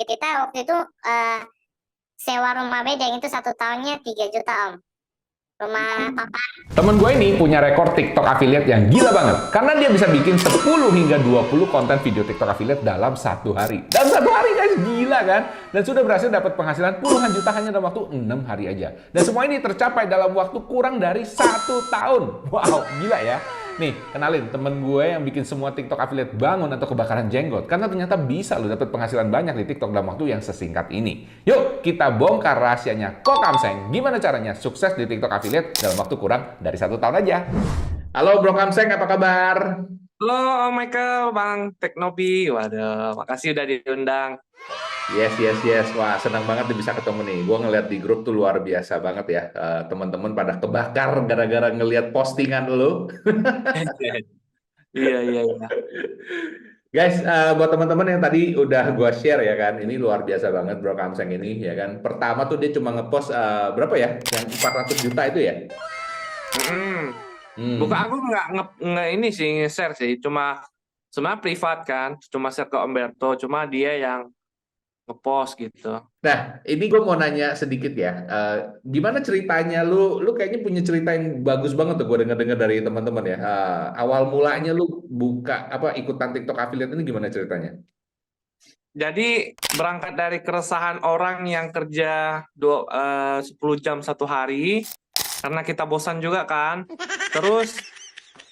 Kita waktu itu sewa rumah bedeng itu 1 tahunnya 3 juta Om. Rumah papa. Temen gue ini punya rekor TikTok affiliate yang gila banget. Karena dia bisa bikin 10 hingga 20 konten video TikTok affiliate dalam 1 hari. Dalam 1 hari guys, gila kan? Dan sudah berhasil dapat penghasilan puluhan juta hanya dalam waktu 6 hari aja. Dan semua ini tercapai dalam waktu kurang dari 1 tahun. Wow, gila ya. Nih, kenalin temen gue yang bikin semua TikTok affiliate bangun atau kebakaran jenggot. Karena ternyata bisa lo dapet penghasilan banyak di TikTok dalam waktu yang sesingkat ini. Yuk, kita bongkar rahasianya Kokamseng. Gimana caranya sukses di TikTok affiliate dalam waktu kurang dari 1 tahun aja. Halo Bro Kamseng, apa kabar? Halo Om Michael, Bang Teknobi. Waduh, makasih udah diundang. Yes. Wah, senang banget bisa ketemu nih. Gue ngeliat di grup tuh luar biasa banget ya. Teman-teman pada kebakar gara-gara ngeliat postingan lo. Iya. Guys, buat teman-teman yang tadi udah gua share ya kan, ini luar biasa banget Bro Kamseng ini ya kan. Pertama tuh dia cuma ngepost berapa ya? Yang 400 juta itu ya? Bukan, aku nggak ini sih nge-share sih, cuma sebenarnya privat kan, cuma share ke Umberto, cuma dia yang ngepost gitu. Nah, ini gue mau nanya sedikit ya. Gimana ceritanya lu kayaknya punya cerita yang bagus banget tuh gue dengar-dengar dari teman-teman ya. Awal mulanya lu buka ikutan TikTok affiliate ini gimana ceritanya? Jadi berangkat dari keresahan orang yang kerja 10 jam 1 hari, karena kita bosan juga kan. Terus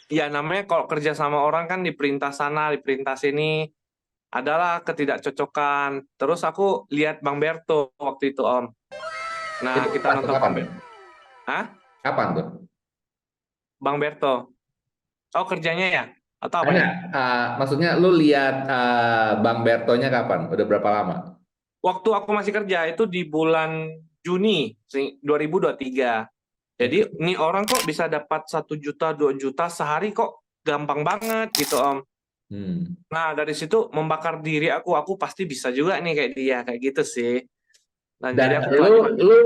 ya namanya kalau kerja sama orang kan diperintah sana, diperintah sini, adalah ketidakcocokan. Terus aku lihat Bang Berto waktu itu Om. Nah, Itu kita nonton kapan? Hah? Kapan tuh? Bang Berto. Oh, kerjanya ya? Atau apa Enggak, nih? maksudnya lu lihat Bang Bertonya kapan? Udah berapa lama? Waktu aku masih kerja itu di bulan Juni 2023. Jadi ini orang kok bisa dapat 1 juta, 2 juta sehari kok gampang banget gitu Om. Nah, dari situ membakar diri aku pasti bisa juga nih kayak dia, kayak gitu sih. Nah, jadi Dan aku pelajari. lu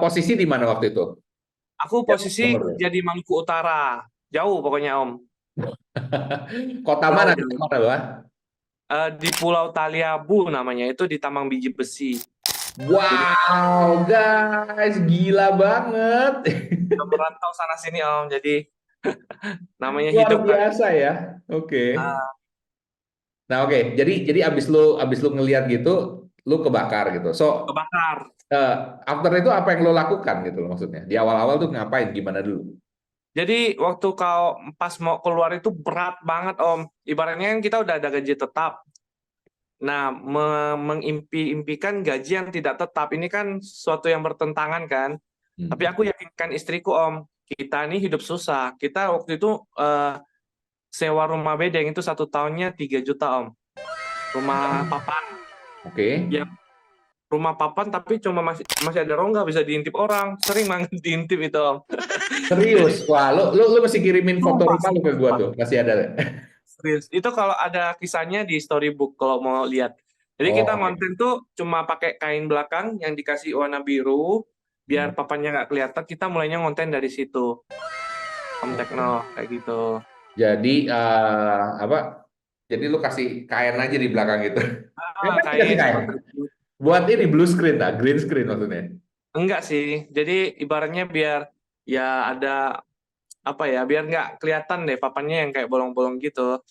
posisi di mana waktu itu? Aku Ya, posisi kerja di Maluku Utara. Jauh pokoknya Om. Kota mana? Kota Jauh. mana lu? Di Pulau Taliabu namanya, itu di tambang biji besi. Jadi Wow, guys, gila banget. udah merantau sana sini Om. Jadi namanya Luar hidup kan. biasa ya. Oke. Ah, Nah, oke. Jadi abis lu ngelihat gitu, lu kebakar gitu. So, kebakar. eh, after itu apa yang lu lakukan gitu loh maksudnya? Di awal-awal tuh ngapain? Gimana dulu? Jadi waktu kau pas mau keluar itu berat banget Om. Ibaratnya kan kita udah ada gaji tetap. Nah, mengimpi-impikan gaji yang tidak tetap ini kan suatu yang bertentangan kan. Tapi aku yakinkan istriku Om, kita ini hidup susah. Kita waktu itu sewa rumah bedeng itu 1 tahunnya 3 juta Om. Rumah papan. Oke. Ya, rumah papan tapi cuma masih ada rongga, bisa diintip orang. Sering banget diintip itu Om. Serius? Wah, lu mesti kirimin foto Sumpah, rumah lu ke gua sumpah. tuh. Masih ada. Serius. Itu kalau ada kisahnya di storybook kalau mau lihat. Jadi Oh, kita oke. konten tuh cuma pakai kain belakang yang dikasih warna biru biar papannya nggak kelihatan. Kita mulainya ngonten dari situ. Om Tekno kayak gitu. Jadi Jadi lu kasih kain aja di belakang gitu. Kenapa sih kasih Kain kain? seperti itu. Buat ini blue screen lah, green screen maksudnya. Enggak sih. Jadi ibaratnya biar ya ada apa ya, biar nggak kelihatan deh papannya yang kayak bolong-bolong gitu.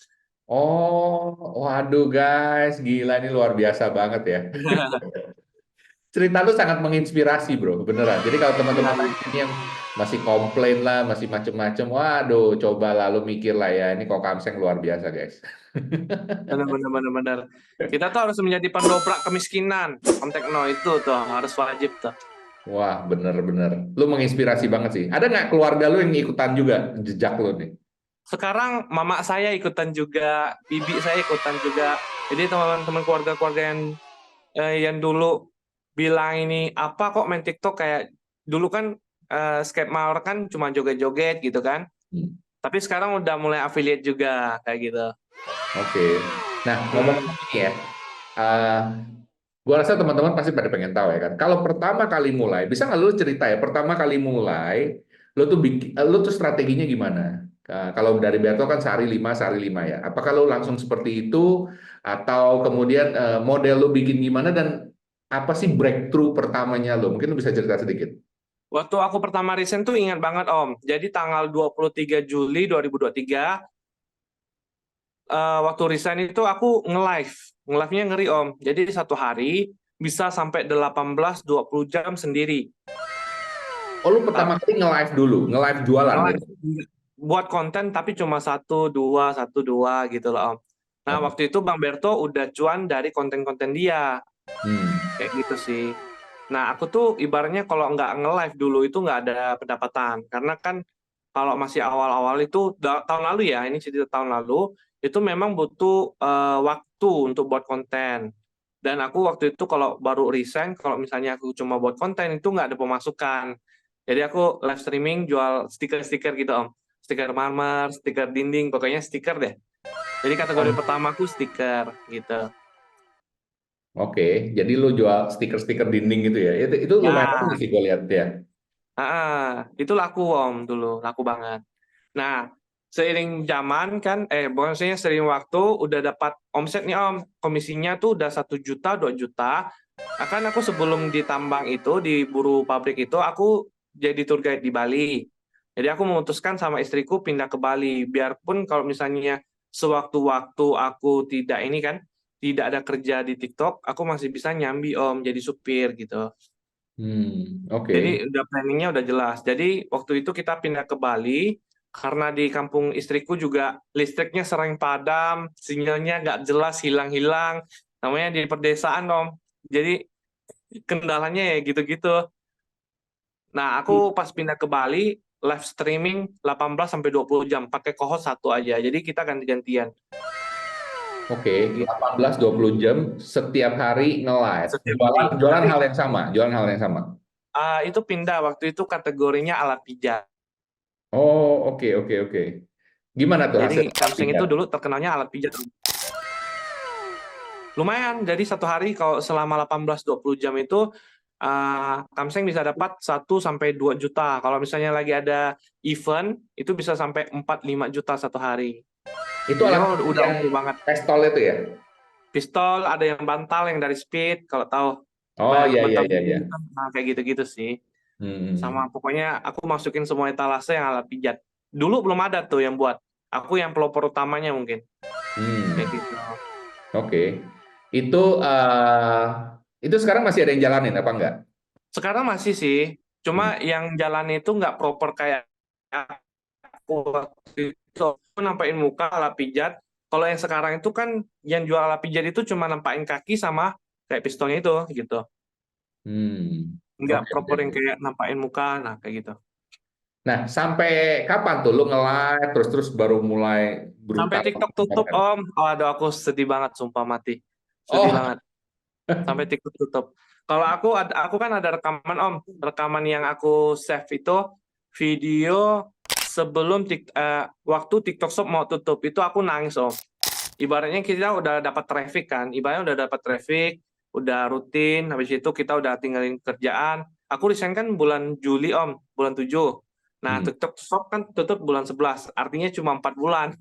Oh, waduh guys, gila ini luar biasa banget ya. Cerita lu sangat menginspirasi bro, beneran. Jadi kalau Iya, teman-teman iya. ini yang masih komplain lah, masih macem-macem, waduh, coba lalu mikir lah ya, ini kok Kamseng luar biasa guys. Benar. Kita tuh harus menjadi pendobrak kemiskinan. Om Tekno itu tuh harus wajib tuh. Wah, bener-bener. Lu menginspirasi banget sih. Ada nggak keluarga lu yang ikutan juga jejak lu nih? Sekarang mama saya ikutan juga, bibi saya ikutan juga. Jadi teman-teman keluarga-keluarga yang dulu bilang ini apa kok main TikTok, kayak dulu kan skate kan cuma joget-joget gitu kan. Tapi sekarang udah mulai affiliate juga kayak gitu. Oke. Nah, ngomong-ngomong ini ya, gua rasa teman-teman pasti pada pengen tahu ya kan. Kalau pertama kali mulai, bisa nggak lu cerita ya, pertama kali mulai, lu tuh strateginya gimana? Kalau dari Berto kan sehari 5 ya. Apakah lo langsung seperti itu atau kemudian model lo bikin gimana dan apa sih breakthrough pertamanya lo? Mungkin lo bisa cerita sedikit. Waktu aku pertama resign tuh ingat banget Om. Jadi tanggal 23 Juli 2023, waktu resign itu aku nge-live. Nge-live-nya ngeri Om. Jadi satu hari bisa sampai 18-20 jam sendiri. Oh, lo pertama kali nge-live dulu, nge-live jualan Nge-live gitu. buat konten tapi cuma satu dua gitu loh Om. Nah Oke. waktu itu Bang Berto udah cuan dari konten-konten dia. Hmm. Kayak gitu sih. Nah, aku tuh ibaratnya kalau nggak nge-live dulu itu nggak ada pendapatan. Karena kan kalau masih awal-awal itu, tahun lalu ya, ini cerita tahun lalu, itu memang butuh waktu untuk buat konten. Dan aku waktu itu kalau baru resign, kalau misalnya aku cuma buat konten, itu nggak ada pemasukan. Jadi aku live streaming jual stiker-stiker gitu, Om. Stiker marmer, stiker dinding, pokoknya stiker deh. Jadi kategori pertama aku stiker, gitu. Oke, jadi lu jual stiker-stiker dinding gitu ya? Itu lumayan Ya, bagus sih gue lihat ya. Itu laku Om dulu, laku banget. Nah, seiring zaman kan, maksudnya seiring waktu udah dapat omset nih Om, komisinya tuh udah 1 juta, 2 juta. Akan aku sebelum ditambang itu, di buruh pabrik itu, aku jadi tour guide di Bali. Jadi aku memutuskan sama istriku pindah ke Bali, biarpun kalau misalnya sewaktu-waktu aku tidak ini kan, tidak ada kerja di TikTok, aku masih bisa nyambi Om, jadi supir gitu. Jadi Oke. udah planningnya udah jelas. Jadi waktu itu kita pindah ke Bali karena di kampung istriku juga listriknya sering padam, sinyalnya nggak jelas, hilang-hilang. Namanya di pedesaan Om. Jadi kendalanya ya gitu-gitu. Nah aku pas pindah ke Bali live streaming 18 sampai 20 jam pakai co-host satu aja. Jadi kita ganti-gantian kayak Oke, gitu. 18-20 jam setiap hari nge-live. Setiap Jualan hari. jualan Tapi hal yang sama, jualan hal yang sama. itu pindah waktu itu kategorinya alat pijat. Oh, oke oke oke. Gimana tuh hasil Jadi Kamseng itu dulu terkenalnya alat pijat. Lumayan, jadi satu hari kalau selama 18-20 jam itu Kamseng bisa dapat 1-2 juta. Kalau misalnya lagi ada event, itu bisa sampai 4-5 juta satu hari. Itu Jadi alat kan udah yang oke banget. pistol itu ya? Pistol, ada yang bantal yang dari Speed, kalau tahu. Oh iya iya Bantal iya iya. kayak gitu-gitu sih. Hmm. Sama pokoknya aku masukin semua etalase yang alat pijat. Dulu belum ada tuh yang buat. Aku yang pelopor utamanya mungkin. Kayak Hmm. gitu. Oke. Itu itu sekarang masih ada yang jalanin apa enggak? Sekarang masih sih, Hmm. cuma yang jalan itu nggak proper kayak aku waktu itu. Aku nampain muka alat pijat. Kalau yang sekarang itu kan yang jual alat pijat itu cuma nampain kaki sama kayak pistolnya itu gitu. Hmm. Nggak Oke oke proper yang oke. kayak nampain muka, nah kayak gitu. Nah, sampai kapan tuh lu nge-live terus baru mulai Sampai brutal TikTok tutup konten? Om. Oh, aduh aku sedih banget, sumpah mati. Sedih Oh, banget. Sampai TikTok tutup. Kalau aku kan ada rekaman Om. Rekaman yang aku save itu video sebelum waktu TikTok Shop mau tutup itu aku nangis Om. Ibaratnya kita udah dapat traffic kan, ibaratnya udah dapat traffic, udah rutin, habis itu kita udah tinggalin kerjaan. Aku resign kan bulan Juli Om, bulan 7. Nah, hmm. TikTok Shop kan tutup bulan 11, artinya cuma 4 bulan.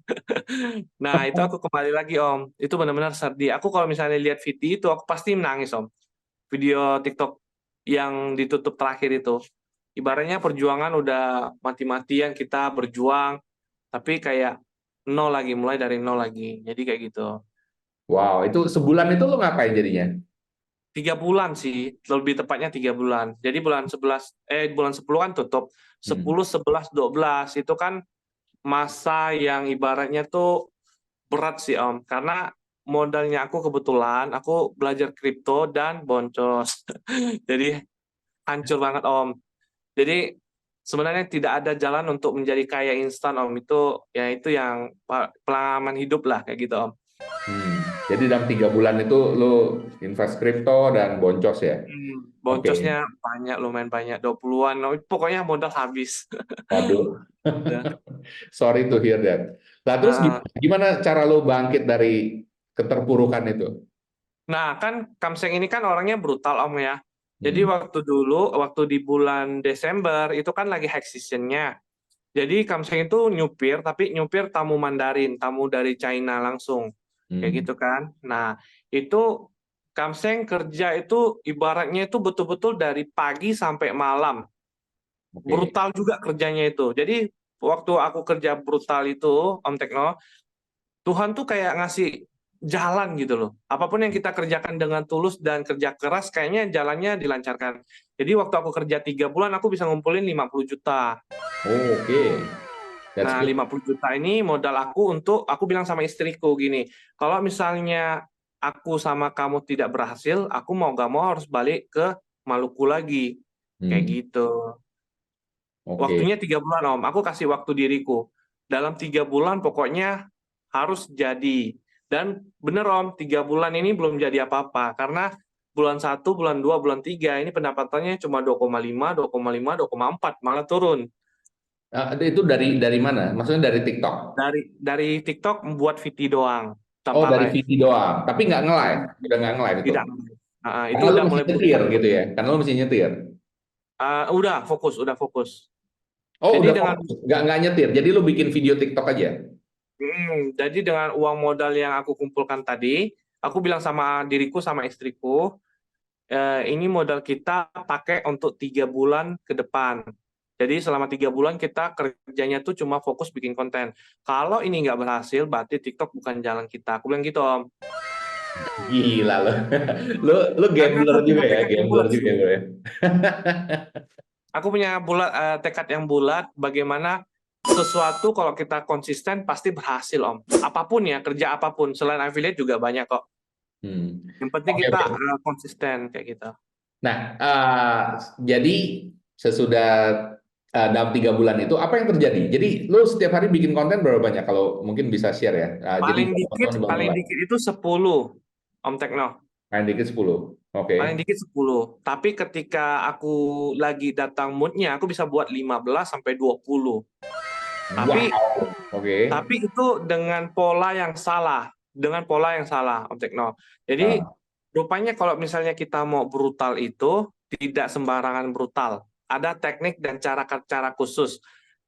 Nah, itu aku kembali lagi Om. Itu benar-benar sedih. Aku kalau misalnya lihat video itu, aku pasti menangis Om. Video TikTok yang ditutup terakhir itu. Ibaratnya perjuangan udah mati-matian kita berjuang, tapi kayak nol lagi, mulai dari nol lagi. Jadi kayak gitu. Wow, itu sebulan itu lu ngapain jadinya? 3 bulan sih, lebih tepatnya 3 bulan. Jadi bulan 10 kan tutup. Hmm. 10, 11, 12 itu kan masa yang ibaratnya tuh berat sih Om, karena modalnya aku kebetulan aku belajar kripto dan boncos. Jadi hancur banget Om. Jadi sebenarnya tidak ada jalan untuk menjadi kaya instan Om. Itu yang pengalaman hidup lah kayak gitu Om. Jadi dalam 3 bulan itu lu invest kripto dan boncos ya? Oke. Boncosnya banyak, lumayan banyak, 20-an. Pokoknya modal habis. Waduh. Udah. Sorry to hear that. Nah, terus Nah, gimana cara lu bangkit dari keterpurukan itu? nah, kan Kamseng ini kan orangnya brutal Om ya. Jadi Hmm. waktu di bulan Desember itu kan lagi high season-nya. Jadi Kamseng itu nyupir, tapi nyupir tamu Mandarin, tamu dari China langsung, kayak Hmm. gitu kan. Nah, itu Kamseng kerja itu ibaratnya itu betul-betul dari pagi sampai malam. Oke. Brutal juga kerjanya itu. Jadi waktu aku kerja brutal itu, Om Tekno, Tuhan tuh kayak ngasih jalan gitu loh. Apapun yang kita kerjakan dengan tulus dan kerja keras, kayaknya jalannya dilancarkan. Jadi waktu aku kerja 3 bulan, aku bisa ngumpulin 50 juta. Oh, oke. That's Nah, good. 50 juta ini modal aku untuk, aku bilang sama istriku gini, kalau misalnya aku sama kamu tidak berhasil, aku mau gak mau harus balik ke Maluku lagi. Kayak Hmm. gitu. Oke. Waktunya 3 bulan, Om. Aku kasih waktu diriku. Dalam 3 bulan pokoknya harus jadi. Dan bener, Om, 3 bulan ini belum jadi apa-apa. Karena bulan 1, bulan 2, bulan 3, ini pendapatannya cuma 2,5, 2,5, 2,4, malah turun. Itu dari mana? Maksudnya dari TikTok? Dari TikTok membuat VT doang, Oh, tanpa dari live. VT doang. Tapi nggak nge-live. Udah nggak nge-live itu. Tidak. Itu Karena lu udah mesti mulai nyetir bulanan. gitu ya. Karena lu mesti nyetir. Udah fokus, udah fokus. Oh, Jadi udah dengan fokus. Nggak nyetir. Jadi lu bikin video TikTok aja. jadi dengan uang modal yang aku kumpulkan tadi, aku bilang sama diriku sama istriku, ini modal kita pakai untuk 3 bulan ke depan. Jadi selama 3 bulan kita kerjanya tuh cuma fokus bikin konten. Kalau ini nggak berhasil, berarti TikTok bukan jalan kita. Aku bilang gitu, Om. Gila lo. Lu Karena gambler aku juga punya ya, tekad yang gambler bulat juga sih. ya, bro ya. Aku punya tekad yang bulat, bagaimana sesuatu kalau kita konsisten pasti berhasil, Om. Apapun ya, kerja apapun. Selain affiliate juga banyak kok. Hmm. Yang penting Oke, kita oke. konsisten kayak gitu. Nah, jadi sesudah dalam 3 bulan itu apa yang terjadi? Jadi lu setiap hari bikin konten berapa banyak? Kalau mungkin bisa share ya. Jadi Paling teman-teman dikit, juga paling mulai. dikit itu 10, Om Tekno. Main dikit 10. Oke. Paling dikit 10. Tapi ketika aku lagi datang moodnya, aku bisa buat 15 sampai 20. Tapi Wow. Oke. tapi itu dengan pola yang salah, dengan pola yang salah, Om Tekno. Jadi Ah. rupanya kalau misalnya kita mau brutal itu tidak sembarangan brutal. Ada teknik dan cara-cara khusus.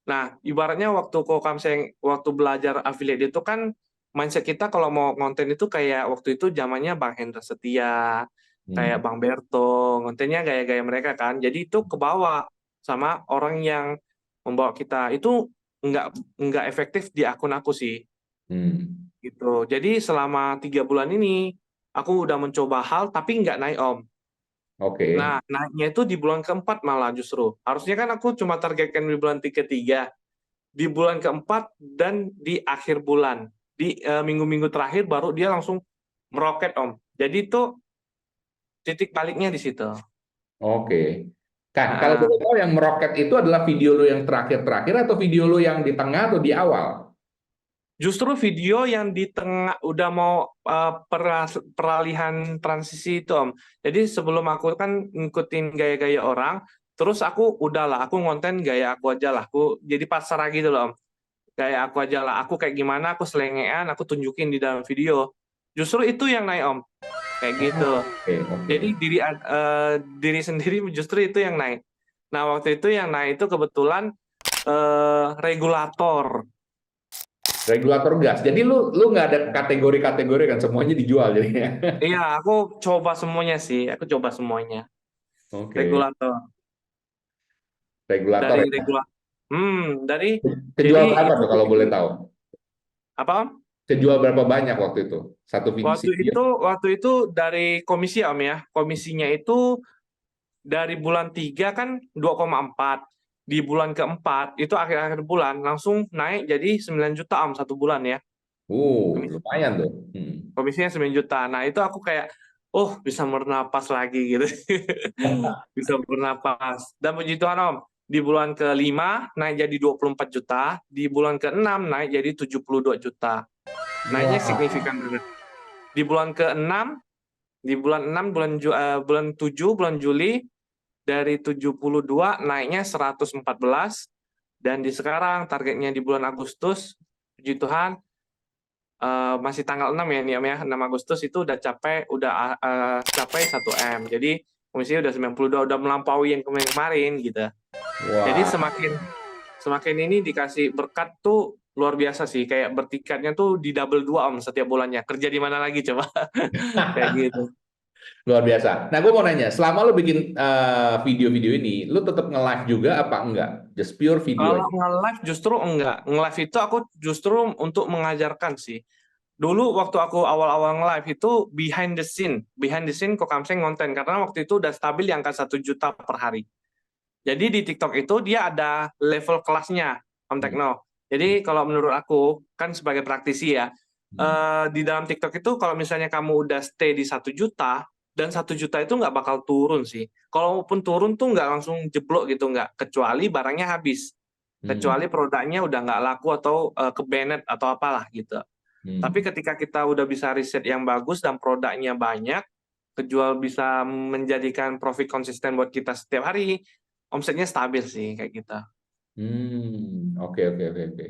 Nah, ibaratnya waktu Kokamseng waktu belajar affiliate itu kan mindset kita kalau mau konten itu kayak waktu itu zamannya Bang Hendra Setia, kayak Hmm. Bang Berto, kontennya gaya-gaya mereka kan. Jadi itu kebawa sama orang yang membawa kita. Itu nggak efektif di akun aku sih. Hmm. Gitu. Jadi selama 3 bulan ini aku udah mencoba hal tapi nggak naik, Om. Oke. Nah, naiknya itu di bulan keempat malah justru. Harusnya kan aku cuma targetkan di bulan ketiga, di bulan keempat dan di akhir bulan. Di minggu-minggu terakhir baru dia langsung meroket, Om. Jadi itu titik baliknya di situ. Oke. Kan kalau Nah, boleh tahu yang meroket itu adalah video lu yang terakhir-terakhir atau video lu yang di tengah atau di awal? justru video yang di tengah udah mau peralihan transisi itu, Om. Jadi sebelum aku kan ngikutin gaya-gaya orang, terus aku udahlah, aku ngonten gaya aku aja lah. Aku jadi pasrah gitu loh, Om. Gaya aku aja lah. Aku kayak gimana, aku selengean, aku tunjukin di dalam video. Justru itu yang naik, Om. Kayak gitu. Oh, oke, oke. Jadi diri sendiri justru itu yang naik. Nah, waktu itu yang naik itu kebetulan regulator. Regulator gas. Jadi lu nggak ada kategori-kategori kan, semuanya dijual jadinya. Iya, aku coba semuanya sih. Aku coba semuanya. Oke. Regulator. Regulator Dari ya. regulator. Dari Kejual jadi berapa itu tuh kalau boleh tahu? apa, Om? Kejual berapa banyak waktu itu? Satu Waktu video. itu dari komisi, Om, ya. Komisinya itu dari bulan 3 kan 2,4. Di bulan keempat itu akhir-akhir bulan langsung naik jadi 9 juta, Om, satu bulan ya. Lumayan tuh. Komisinya 9 juta. Nah, itu aku kayak, oh, bisa bernapas lagi gitu. Bisa bernapas. Dan puji Tuhan, Om, di bulan ke-5 naik jadi 24 juta, di bulan ke-6 naik jadi 72 juta. Naiknya Wah. signifikan banget. Di bulan ke-6, di bulan 6, bulan 7, bulan Juli, dari 72 naiknya 114, dan di sekarang targetnya di bulan Agustus, puji Tuhan, masih tanggal 6 ya, Niam ya, 6 Agustus itu udah capai 1 M. Jadi komisinya udah 92, udah melampaui yang kemarin-kemarin gitu. Jadi Wah. Semakin ini dikasih berkat tuh luar biasa sih. Kayak bertikatnya tuh di double 2 Om setiap bulannya. Kerja di mana lagi coba? Kayak gitu. Luar biasa. Nah, gue mau nanya, selama lo bikin video-video ini, lo tetap nge-live juga apa enggak? Just pure video Kalau aja. nge-live justru enggak. Nge-live itu aku justru untuk mengajarkan sih. Dulu waktu aku awal-awal nge-live itu behind the scene Kokamseng ngonten karena waktu itu udah stabil di angka 1 juta per hari. Jadi di TikTok itu dia ada level kelasnya, Om Hmm. Tekno. Jadi kalau menurut aku kan sebagai praktisi ya, di dalam TikTok itu kalau misalnya kamu udah stay di 1 juta dan 1 juta itu nggak bakal turun sih. Kalaupun turun tuh nggak langsung jeblok gitu nggak, kecuali barangnya habis, Hmm. kecuali produknya udah nggak laku atau ke-banned atau apalah gitu. Tapi Hmm. ketika kita udah bisa riset yang bagus dan produknya banyak, kejual bisa menjadikan profit konsisten buat kita setiap hari, omsetnya stabil sih kayak gitu. Oke, oke, oke, oke.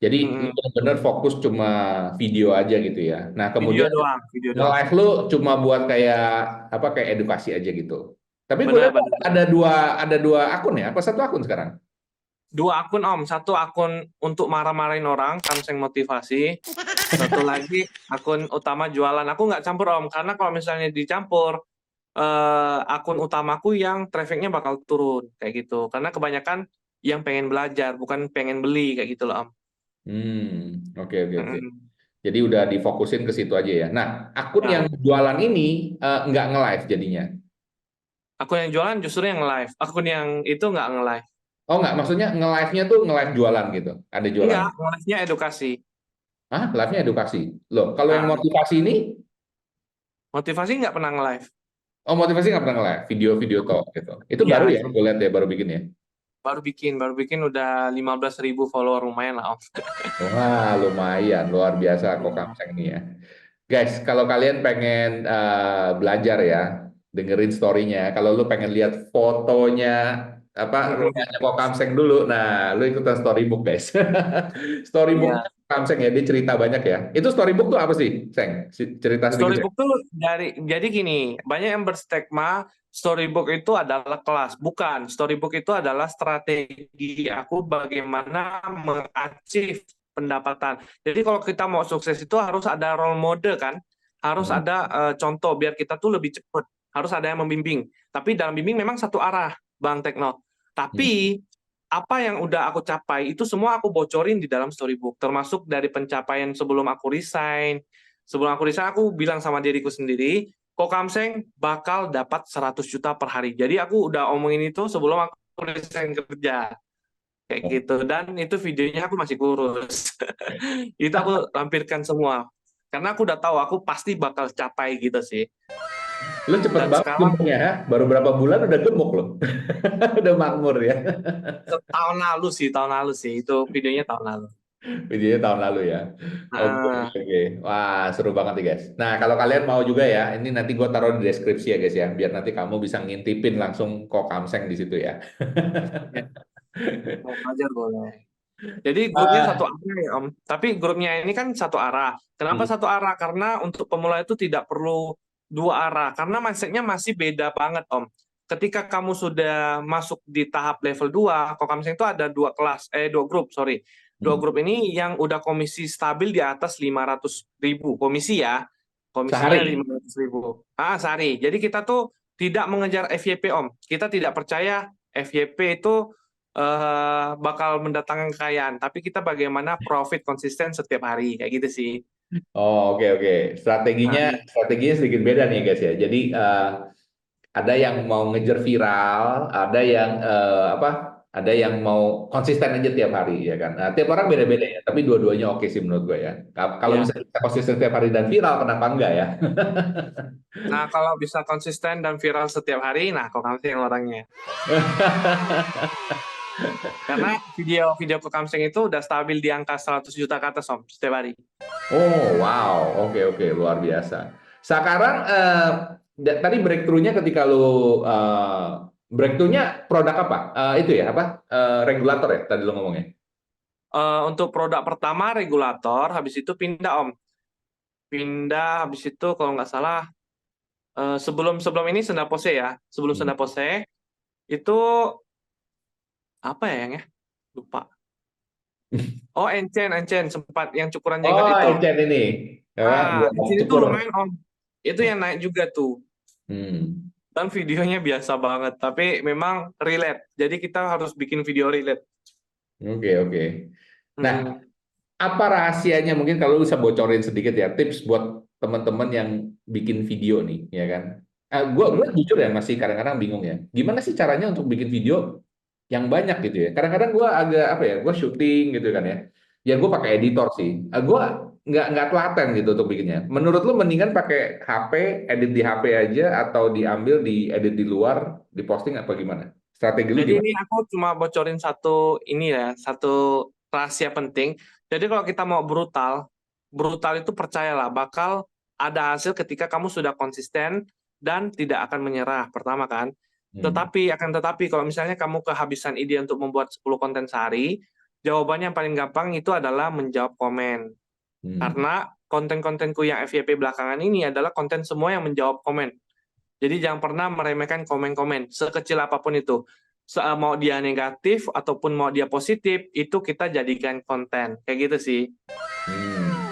Jadi lu Mm-mm. benar-benar fokus cuma video aja gitu ya. Nah, Video kemudian doang, video doang. nge-live lu cuma buat kayak apa kayak edukasi aja gitu. Tapi gue lihat Benar-benar. ada dua akun ya, apa satu akun sekarang? 2 akun Om, satu akun untuk marah-marahin orang, Kamseng motivasi. Satu lagi akun utama jualan. Aku nggak campur Om, karena kalau misalnya dicampur, akun utamaku yang trafficnya bakal turun kayak gitu. Karena kebanyakan yang pengen belajar, bukan pengen beli kayak gitu loh Om. Oke, oke, oke. Mm-mm. Jadi udah difokusin ke situ aja ya. Nah, akun yang Ya, jualan ini nggak nge-live jadinya. akun yang jualan justru yang live. Akun yang itu nggak nge-live. Oh nggak, maksudnya nge-live-nya tuh nge-live jualan gitu. Ada jualan. Enggak, nge-live-nya edukasi. Ah, live-nya edukasi. Loh, kalau yang Nah, motivasi ini, motivasi nggak pernah nge-live. oh motivasi nggak pernah nge-live, video-video talk gitu. Itu baru Iya, ya, itu gue lihat ya, baru bikin ya. baru bikin udah 15.000 follower lumayan lah Om. Wah, lumayan, luar biasa kok Kamseng ini ya. Guys, kalau kalian pengen belajar ya, dengerin story-nya. Kalau lu pengen lihat fotonya, apa rumahnya kok Kamseng dulu, nah lu ikutan storybook guys. Iya. Storybooknya Kamseng ya, dia cerita banyak ya. Itu storybook tuh apa sih, Seng? Cerita sedikit ya. Storybook tuh jadi gini, banyak yang berstigma storybook itu adalah kelas. Bukan, storybook itu adalah strategi aku bagaimana mengachieve pendapatan. Jadi kalau kita mau sukses itu harus ada role model kan, harus Hmm. ada contoh biar kita tuh lebih cepat, harus ada yang membimbing. Tapi dalam bimbing memang satu arah, Bang Tekno. Hmm. Tapi apa yang udah aku capai itu semua aku bocorin di dalam storybook, termasuk dari pencapaian sebelum aku resign. Sebelum aku resign, aku bilang sama diriku sendiri, Kokamseng bakal dapat 100 juta per hari. Jadi aku udah omongin itu sebelum aku resign kerja. Kayak gitu. Dan itu videonya aku masih kurus. Itu aku lampirkan semua. Karena aku udah tahu aku pasti bakal capai gitu sih. Lu cepet Dan banget sekarang gemuknya, ha? Baru berapa bulan udah gemuk loh. Udah makmur ya. tahun lalu sih. Itu videonya tahun lalu. Videonya tahun lalu ya. Oke, oke, Nah, oke. Wah, seru banget nih guys. Nah, kalau kalian mau juga ya, ini nanti gue taruh di deskripsi ya guys ya, biar nanti kamu bisa ngintipin langsung kok Kamseng di situ ya. ya, mau belajar boleh. Jadi grupnya satu Ah, arah ya Om. Tapi grupnya ini kan satu arah. Kenapa hmm, satu arah? Karena untuk pemula itu tidak perlu dua arah. Karena mindsetnya masih beda banget Om. Ketika kamu sudah masuk di tahap level 2, Kokamseng itu ada dua grup, sorry. Dua hmm. grup ini yang udah komisi stabil di atas 500.000. Komisi ya. Komisinya Sehari. 500.000. Sehari. Jadi kita tuh tidak mengejar FYP Om. Kita tidak percaya FYP itu bakal mendatangkan kekayaan, tapi kita bagaimana profit konsisten setiap hari kayak gitu sih. Oh, oke, oke. Strateginya, Nah, strateginya sedikit beda nih guys ya. Jadi ada yang mau ngejar viral, ada yang apa? Ada yang mau konsisten aja tiap hari ya kan. Nah, tiap orang beda-beda ya, tapi dua-duanya oke sih menurut gue ya. Kalau ya. misalnya kita konsisten tiap hari dan viral, kenapa enggak ya? Nah, kalau bisa konsisten dan viral setiap hari, nah kok kamu yang orangnya. Karena video-video kok Kamseng itu udah stabil di angka 100 juta ke atas Om setiap hari. Oh, wow. Oke, oke. Luar biasa. Sekarang, tadi breakthrough-nya ketika lu, breakthrough-nya produk apa? Itu ya, apa? Regulator ya, tadi lu ngomongnya? Untuk produk pertama regulator, habis itu pindah Om. Pindah habis itu kalau nggak salah sebelum ini senda pose ya. Sebelum Hmm. senda pose itu apa ya yang ya? lupa. Oh, Encen sempat yang cukuran jenggot Oh, itu. Encen ini. Ya, Ah, di sini tuh cukur. lumayan Om. Itu yang naik juga tuh. Hmm. Dan videonya biasa banget, tapi memang relate. Jadi kita harus bikin video relate. Oke, oke. Nah, Hmm. apa rahasianya? Mungkin kalau lu bisa bocorin sedikit ya, tips buat teman-teman yang bikin video nih, ya kan? Gue Hmm. jujur ya masih kadang-kadang bingung ya. Gimana sih caranya untuk bikin video yang banyak gitu ya? Kadang-kadang gue agak apa ya? Gue syuting gitu kan ya. Ya gue pakai editor sih. Gue nggak telaten gitu untuk bikinnya. Menurut lu mendingan pakai HP, edit di HP aja atau diambil di edit di luar, diposting apa gimana? Strategi lu Jadi gimana? ini aku cuma bocorin satu ini ya, satu rahasia penting. Jadi kalau kita mau brutal, brutal itu percayalah bakal ada hasil ketika kamu sudah konsisten dan tidak akan menyerah. Pertama kan. Hmm. Tetapi kalau misalnya kamu kehabisan ide untuk membuat 10 konten sehari, jawabannya yang paling gampang itu adalah menjawab komen. Hmm. Karena konten-kontenku yang FYP belakangan ini adalah konten semua yang menjawab komen. Jadi jangan pernah meremehkan komen-komen, sekecil apapun itu. Mau dia negatif ataupun mau dia positif, itu kita jadikan konten. Kayak gitu sih.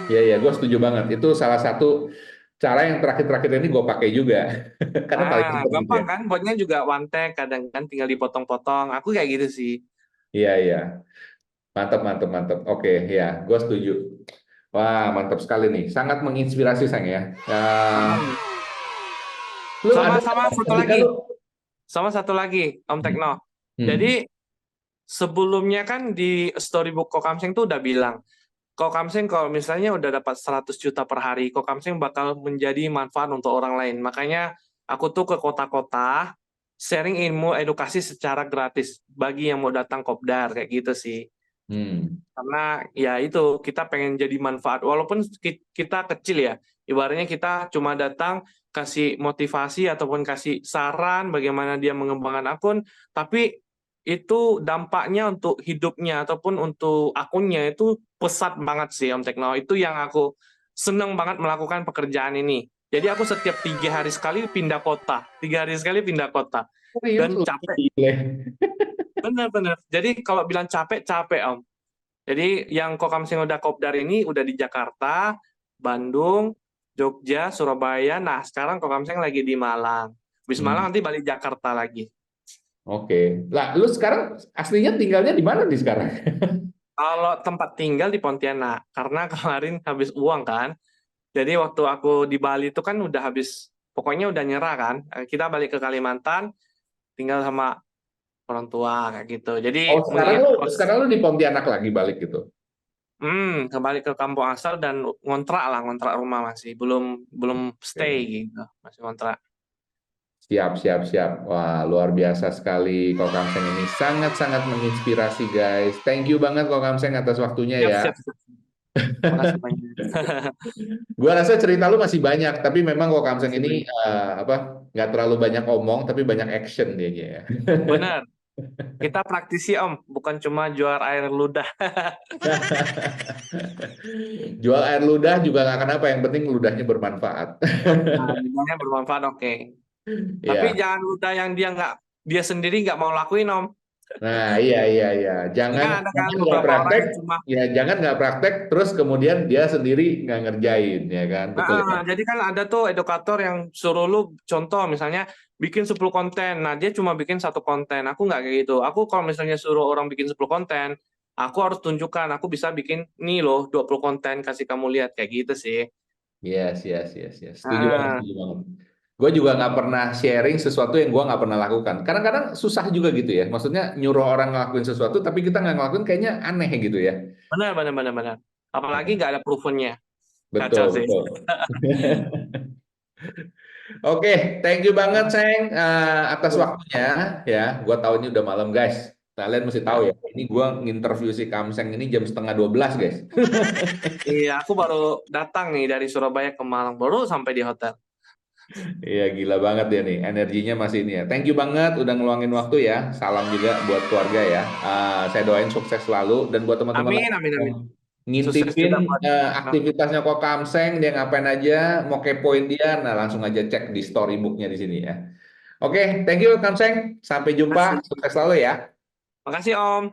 Iya, iya, gue setuju banget. Itu salah satu cara yang terakhir-terakhir ini gue pakai juga. Karena paling Ah, cepat gitu gampang ya. kan? Buatnya juga one take, kadang kan tinggal dipotong-potong. Aku kayak gitu sih. Iya, iya. Mantap, mantap, mantap. Oke, ya, gue setuju. Wah, mantap sekali nih. Sangat menginspirasi, Sang ya. Hmm. Lu ada Sama-sama satu ketika lagi. lu... Sama satu lagi, Om Hmm. Tekno. Hmm. Jadi sebelumnya kan di storybook Kokamseng tuh udah bilang, Kokamseng kalau misalnya udah dapat 100 juta per hari, Kokamseng bakal menjadi manfaat untuk orang lain. Makanya aku tuh ke kota-kota, sharing ilmu edukasi secara gratis bagi yang mau datang kopdar, kayak gitu sih. Hmm. Karena ya itu, kita pengen jadi manfaat. Walaupun kita kecil ya, ibaratnya kita cuma datang, kasih motivasi ataupun kasih saran bagaimana dia mengembangkan akun, tapi itu dampaknya untuk hidupnya ataupun untuk akunnya itu pesat banget sih Om Tekno. Itu yang aku seneng banget melakukan pekerjaan ini. Jadi aku setiap 3 hari sekali pindah kota, 3 hari sekali pindah kota, Serius dan lu? capek, Gile. bener-bener. Jadi kalau bilang capek, capek Om. Jadi yang Kokamseng udah kopdar ini udah di Jakarta, Bandung, Jogja, Surabaya. Nah, sekarang Kokamseng lagi di Malang. Habis Hmm. Malang nanti balik Jakarta lagi. Oke. Lah, lu sekarang aslinya tinggalnya di mana nih sekarang? Kalau tempat tinggal di Pontianak, karena kemarin habis uang kan. Jadi waktu aku di Bali itu kan udah habis, pokoknya udah nyerah kan. Kita balik ke Kalimantan, tinggal sama orang tua kayak gitu. Oh, Jadi sekarang mengingat lu sekarang lu di Pontianak lagi balik gitu. kembali ke kampung asal dan ngontrak rumah masih belum belum stay Oke. gitu, masih ngontrak. Siap, siap, siap. Wah, luar biasa sekali Kokamseng ini. Sangat-sangat menginspirasi, guys. Thank you banget Kokamseng atas waktunya Siap, ya. siap, siap. Makasih banyak. Gua rasa cerita lu masih banyak, tapi memang Kokamseng Makasih ini banyak. apa nggak terlalu banyak omong, tapi banyak action dia ya. Benar, kita praktisi Om, bukan cuma jual air ludah. Jual air ludah juga nggak kenapa, yang penting ludahnya bermanfaat. Nah, ludahnya bermanfaat, oke. Tapi Ya. jangan ludah yang dia sendiri nggak mau lakuin Om. Nah, iya, iya, iya. Ini Jangan kan ada kan jangan nggak beberapa orang praktek, yang cuma ya jangan nggak praktek, terus kemudian dia sendiri nggak ngerjain, ya kan? Betul ya. jadi kan ada tuh edukator yang suruh lu contoh misalnya bikin 10 konten. Nah, dia cuma bikin satu konten. Aku nggak kayak gitu. Aku kalau misalnya suruh orang bikin 10 konten, aku harus tunjukkan aku bisa bikin nih loh 20 konten kasih kamu lihat kayak gitu sih. Yes, yes, yes, yes. Setuju banget, Ah, setuju banget. Gue juga nggak pernah sharing sesuatu yang gue nggak pernah lakukan. Kadang-kadang susah juga gitu ya. Maksudnya nyuruh orang ngelakuin sesuatu, tapi kita nggak ngelakuin kayaknya aneh gitu ya. benar benar benar benar. Apalagi Ya, nggak ada provennya. betul, Kacau sih. betul. Oke, thank you banget, Seng, atas waktunya. Ya, gue tahu ini udah malam, guys. Kalian mesti tahu ya. Ini gue nginterview si Kamseng ini jam setengah 12, guys. Iya, aku baru datang nih dari Surabaya ke Malang, baru sampai di hotel. Iya, gila banget ya nih. Energinya masih ini ya. Thank you banget udah ngeluangin waktu ya. Salam juga buat keluarga ya. Saya doain sukses selalu. Dan buat teman-teman Amin, amin, yang amin. Sukses ngintipin juga buat. aktivitasnya kok Kamseng, dia ngapain aja, mau kepoin dia, nah langsung aja cek di storybooknya di sini ya. Oke, thank you Kamseng. Sampai jumpa. Makasih. Sukses selalu ya. Makasih Om.